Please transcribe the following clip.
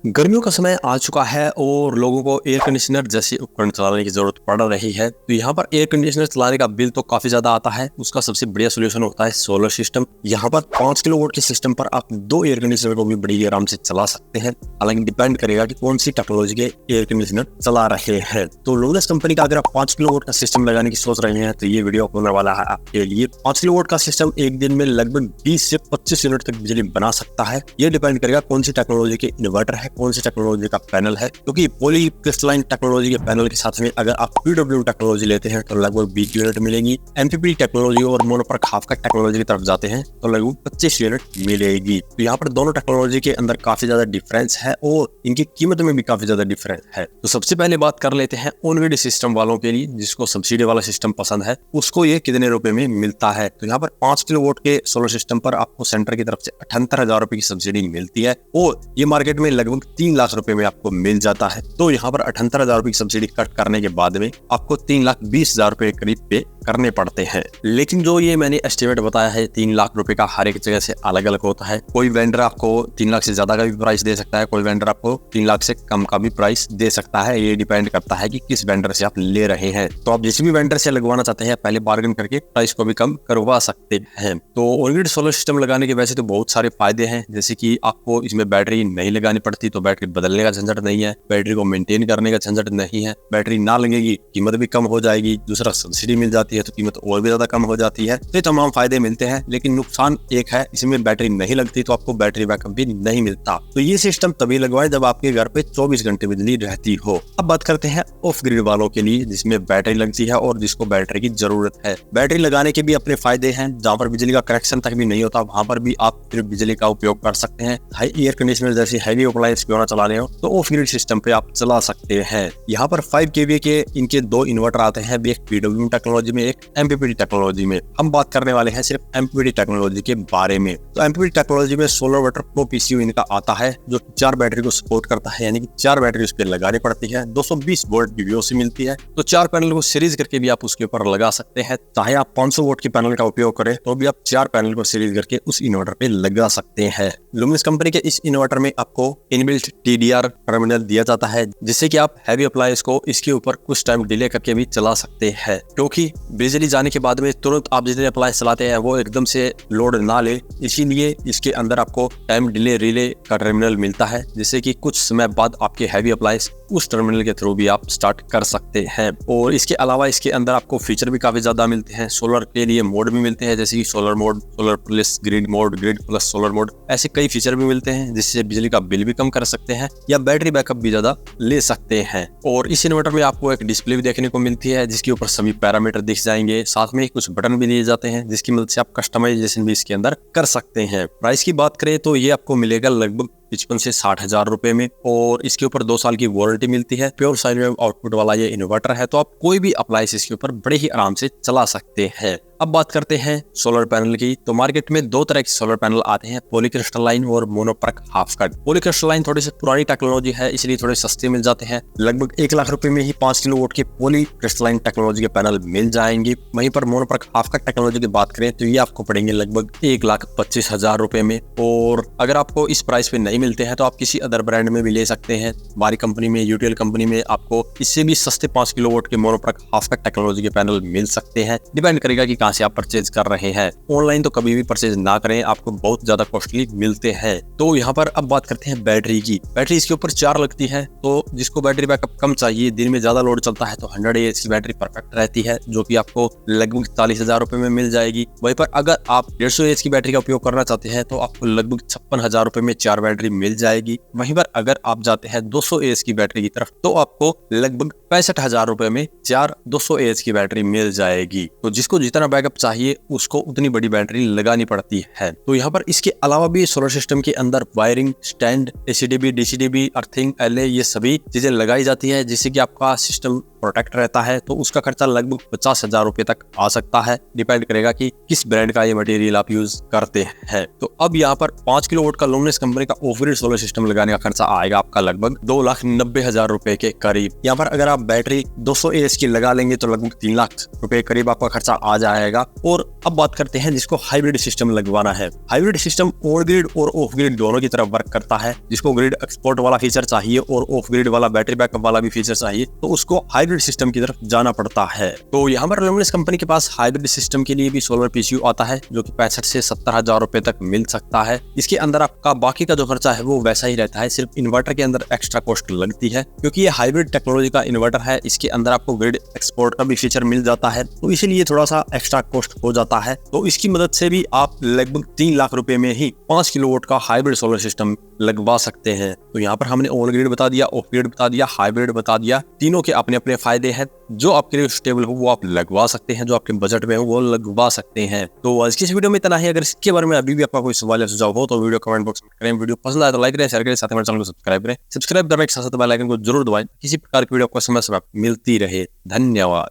गर्मियों का समय आ चुका है और लोगों को एयर कंडीशनर जैसे उपकरण चलाने की जरूरत पड़ रही है। तो यहाँ पर एयर कंडीशनर चलाने का बिल तो काफी ज्यादा आता है। उसका सबसे बढ़िया सोल्यूशन होता है सोलर सिस्टम। यहाँ पर 5 किलोवाट के सिस्टम पर आप 2 एयर कंडीशनर को भी बड़ी आराम से चला सकते हैं। हालांकि डिपेंड करेगा कि कौन सी टेक्नोलॉजी के एयर कंडीशनर चला रहे हैं। तो लुमिनस कंपनी का अगर आप 5 किलोवाट का सिस्टम लगाने की सोच रहे हैं तो ये वीडियो होने वाला है आपके लिए। 5 किलोवाट का सिस्टम एक दिन में लगभग 20 से 25 यूनिट तक बिजली बना सकता है। ये डिपेंड करेगा कौन सी टेक्नोलॉजी के इन्वर्टर है, कौन सी टेक्नोलॉजी का पैनल है। क्योंकि पॉली क्रिस्टलाइन टेक्नोलॉजी के पैनल के साथ में अगर आप पीडब्ल्यू टेक्नोलॉजी लेते हैं तो लगभग 20 यूनिट मिलेगी। एमपीपी टेक्नोलॉजी और मोनोपर्क हाफ कट टेक्नोलॉजी की तरफ जाते हैं तो लगभग 25 यूनिट मिलेगी। तो यहाँ पर दोनों टेक्नोलॉजी के अंदर काफी ज्यादा डिफरेंस है और इनकी कीमत में भी काफी ज्यादा डिफरेंस है। तो सबसे पहले बात कर लेते हैं ऑन ग्रिड सिस्टम वालों के लिए, जिसको सब्सिडी वाला सिस्टम पसंद है, उसको ये कितने रुपए में मिलता है। तो यहाँ पर 5 किलोवाट के सोलर सिस्टम पर आपको सेंटर की तरफ से 78,000 रुपए की सब्सिडी मिलती है और ये मार्केट में लगभग 3 लाख रुपए में आपको मिल जाता है। तो यहाँ पर 78,000 रुपए की सब्सिडी कट करने के बाद में आपको 3,20,000 रुपए करीब पे करने पड़ते हैं। लेकिन जो ये मैंने एस्टिमेट बताया है 3 लाख रुपए का हर एक जगह से अलग अलग होता है। कोई वेंडर आपको 3 लाख से ज्यादा का भी प्राइस दे सकता है, कोई वेंडर आपको 3 लाख से कम का भी प्राइस दे सकता है। ये डिपेंड करता है कि किस वेंडर से आप ले रहे हैं। तो आप जिस भी वेंडर से लगवाना चाहते हैं पहले बार्गेन करके प्राइस को भी कम करवा सकते हैं। तो ऑन ग्रिड सोलर सिस्टम लगाने के वैसे तो बहुत सारे फायदे हैं, जैसे कि आपको इसमें बैटरी नहीं लगानी पड़ती, तो बैटरी बदलने का झंझट नहीं है, बैटरी को मेंटेन करने का झंझट नहीं है, बैटरी ना लगेगी कीमत भी कम हो जाएगी, दूसरा सब्सिडी मिल जाती है तो कीमत और भी ज्यादा कम हो जाती है। तो ये तमाम फायदे मिलते हैं। लेकिन नुकसान एक है, इसमें बैटरी नहीं लगती तो आपको बैटरी बैकअप भी नहीं मिलता। तो ये सिस्टम तभी लगवाएं जब आपके घर पे 24 घंटे बिजली रहती हो। अब बात करते हैं ऑफ ग्रिड वालों के लिए, जिसमें बैटरी लगती है और जिसको बैटरी की जरूरत है। बैटरी लगाने के भी अपने फायदे हैं। जहाँ पर बिजली का कनेक्शन तक भी नहीं होता वहां पर भी आप सिर्फ बिजली का उपयोग कर सकते हैं। हाई एयर कंडीशनर जैसी हैवी अप्लायंस क्यों ना चला रहे हो तो ऑफ ग्रिड सिस्टम पे आप चला सकते हैं। यहाँ पर 5 kVA के इनके 2 इन्वर्टर आते हैं, एक पीडब्ल्यू टेक्नोलॉजी में, एक एमपीपी टेक्नोलॉजी में। हम बात करने वाले हैं सिर्फ एमपीपी टेक्नोलॉजी के बारे में। तो एमपीपी टेक्नोलॉजी में सोलर वाटर प्रो पीसीयू इनका आता है, जो 4 बैटरी को सपोर्ट करता है, यानी कि 4 बैटरी उस पर लगानी पड़ती है। 220 वोल्ट की वीओसी मिलती है। तो 4 पैनल को सीरीज करके भी आप उसके ऊपर लगा सकते हैं। चाहे आप 500 वोल्ट के पैनल का उपयोग करें तो भी आप 4 पैनल को सीरीज करके उस इन्वर्टर पे लगा सकते हैं। लुमिनस कंपनी के इस इन्वर्टर में आपको इनबिल्ट टीडीआर टर्मिनल दिया जाता है, जिससे कि आप हैवी अप्लायंस को इसके ऊपर कुछ टाइम डिले करके भी चला सकते हैं। क्योंकि बिजली जाने के बाद में तुरंत आप जितने अप्लायंस चलाते हैं वो एकदम से लोड ना ले, इसीलिए इसके अंदर आपको टाइम डिले रिले का टर्मिनल मिलता है, जिससे कि कुछ समय बाद आपके हैवी अप्लायंस उस टर्मिनल के थ्रू भी आप स्टार्ट कर सकते हैं। और इसके अलावा इसके अंदर आपको फीचर भी काफी ज्यादा मिलते हैं। सोलर के लिए मोड भी मिलते हैं, जैसे कि solar mode, solar plus grid mode, grid plus solar mode, ऐसे कई फीचर भी मिलते हैं जिससे बिजली का बिल भी कम कर सकते हैं या बैटरी बैकअप भी ज्यादा ले सकते हैं। और इस इन्वर्टर में आपको एक डिस्प्ले भी देखने को मिलती है, जिसके ऊपर सभी पैरामीटर दिख जाएंगे। साथ में कुछ बटन भी दिए जाते हैं जिसकी मदद से आप कस्टमाइजेशन भी इसके अंदर कर सकते हैं। प्राइस की बात करें तो ये आपको मिलेगा लगभग 55 से 60,000 रुपए में और इसके ऊपर 2 साल की वारंटी मिलती है। प्योर साइन वेव आउटपुट वाला ये इन्वर्टर है, तो आप कोई भी अप्लायंस इसके ऊपर बड़े ही आराम से चला सकते हैं। अब बात करते हैं सोलर पैनल की। तो मार्केट में 2 तरह के सोलर पैनल आते हैं, पॉलीक्रिस्टलाइन और मोनोपर्क हाफ कट। पॉलीक्रिस्टलाइन थोड़ी सी पुरानी टेक्नोलॉजी है, इसलिए थोड़े सस्ते मिल जाते हैं। लगभग 1 लाख रुपए में ही 5 किलोवाट के पॉलीक्रिस्टलाइन टेक्नोलॉजी के पैनल मिल जाएंगे। वहीं पर मोनोपर्क हाफ कट टेक्नोलॉजी की बात करें तो ये आपको पड़ेंगे लगभग 1,25,000 रुपए में। और अगर आपको इस प्राइस पे नहीं मिलते हैं तो आप किसी अदर ब्रांड में भी ले सकते हैं। हमारी कंपनी में, यूटीएल कंपनी में आपको इससे भी सस्ते 5 किलोवाट के मोनोपर्क हाफ कट टेक्नोलॉजी के पैनल मिल सकते हैं। डिपेंड करेगा कि कहां से आप परचेज कर रहे हैं। ऑनलाइन तो कभी भी परचेज ना करें, आपको बहुत ज्यादा कॉस्टली मिलते हैं। तो यहाँ पर अब बात करते हैं बैटरी की। बैटरी इसके ऊपर 4 लगती है, तो जिसको बैटरी बैकअप कम चाहिए, दिन में ज्यादा लोड चलता है, तो 100 AH की बैटरी परफेक्ट रहती है, जो कि आपको लगभग 40,000 रुपए में मिल जाएगी। वहीं पर अगर आप 150 AH की बैटरी का उपयोग करना चाहते हैं तो आपको लगभग 56,000 रुपए में 4 बैटरी मिल जाएगी। वहीं पर अगर आप जाते हैं 200 AH की बैटरी की तरफ तो आपको लगभग 65,000 रुपए में 4 200 AH की बैटरी मिल जाएगी। तो जिसको जितना बैकअप चाहिए उसको उतनी बड़ी बैटरी लगानी पड़ती है। तो यहाँ पर इसके अलावा भी सोलर सिस्टम के अंदर वायरिंग, स्टैंड, एसीडीबी, डीसीडीबी, अर्थिंग, एलए, ये सभी चीजें लगाई जाती है, जिससे कि आपका सिस्टम प्रोटेक्ट रहता है, तो उसका खर्चा लगभग 50,000 रुपए तक आ सकता है। डिपेंड करेगा कि किस ब्रांड का ये मटेरियल आप यूज करते हैं। तो अब यहाँ पर 5 किलोवाट का लुमिनस कंपनी का ऑफ ग्रिड सोलर सिस्टम लगाने का खर्चा आएगा आपका लगभग 2,90,000 रुपए के करीब। यहाँ पर अगर आप बैटरी 200 AH की लगा लेंगे तो लगभग 3 लाख रुपए करीब आपका खर्चा आ जाएगा। और अब बात करते हैं जिसको हाइब्रिड सिस्टम लगवाना है। हाइब्रिड सिस्टम ऑन ग्रिड और ऑफ ग्रिड दोनों की तरफ वर्क करता है। जिसको ग्रिड एक्सपोर्ट वाला फीचर चाहिए और ऑफ ग्रिड वाला बैटरी बैकअप वाला भी फीचर चाहिए, तो उसको हाइब्रिड सिस्टम की तरफ जाना पड़ता है। तो यहाँ पर लुमिनस कंपनी के पास हाइब्रिड सिस्टम के लिए भी सोलर PCU आता है, जो कि 65 से 70,000 रुपए तक मिल सकता है। इसके अंदर आपका बाकी का जो खर्चा है वो वैसा ही रहता है, सिर्फ इन्वर्टर के अंदर एक्स्ट्रा कॉस्ट लगती है, क्योंकि ये हाइब्रिड टेक्नोलॉजी का इन्वर्टर है। इसके अंदर आपको ग्रिड एक्सपोर्ट का भी फीचर मिल जाता है, तो इसीलिए थोड़ा सा एक्स्ट्रा कॉस्ट हो जाता है। तो इसकी मदद से भी आप लगभग 3 लाख रुपए में ही 5 किलोवाट का हाइब्रिड सोलर सिस्टम लगवा सकते हैं। तो यहाँ पर हमने ऑन ग्रिड बता दिया, ऑफ ग्रिड बता दिया, हाइब्रिड बता दिया। तीनों के अपने अपने फायदे हैं। जो आपके लिए स्टेबल हो वो आप लगवा सकते हैं, जो आपके बजट में हो वो लगवा सकते हैं। तो आज की इस वीडियो में इतना ही। अगर इसके बारे में अभी भी आपका कोई सवाल या सुझाव हो तो वीडियो कमेंट बॉक्स में करें। वीडियो पसंद आए तो लाइक करें, शेयर करें, साथ ही हमारे चैनल को सब्सक्राइब करें। सब्सक्राइब करने के साथ बेल आइकन को जरूर दबाएं, किसी प्रकार की वीडियो आपको समय समय मिलती रहे। धन्यवाद।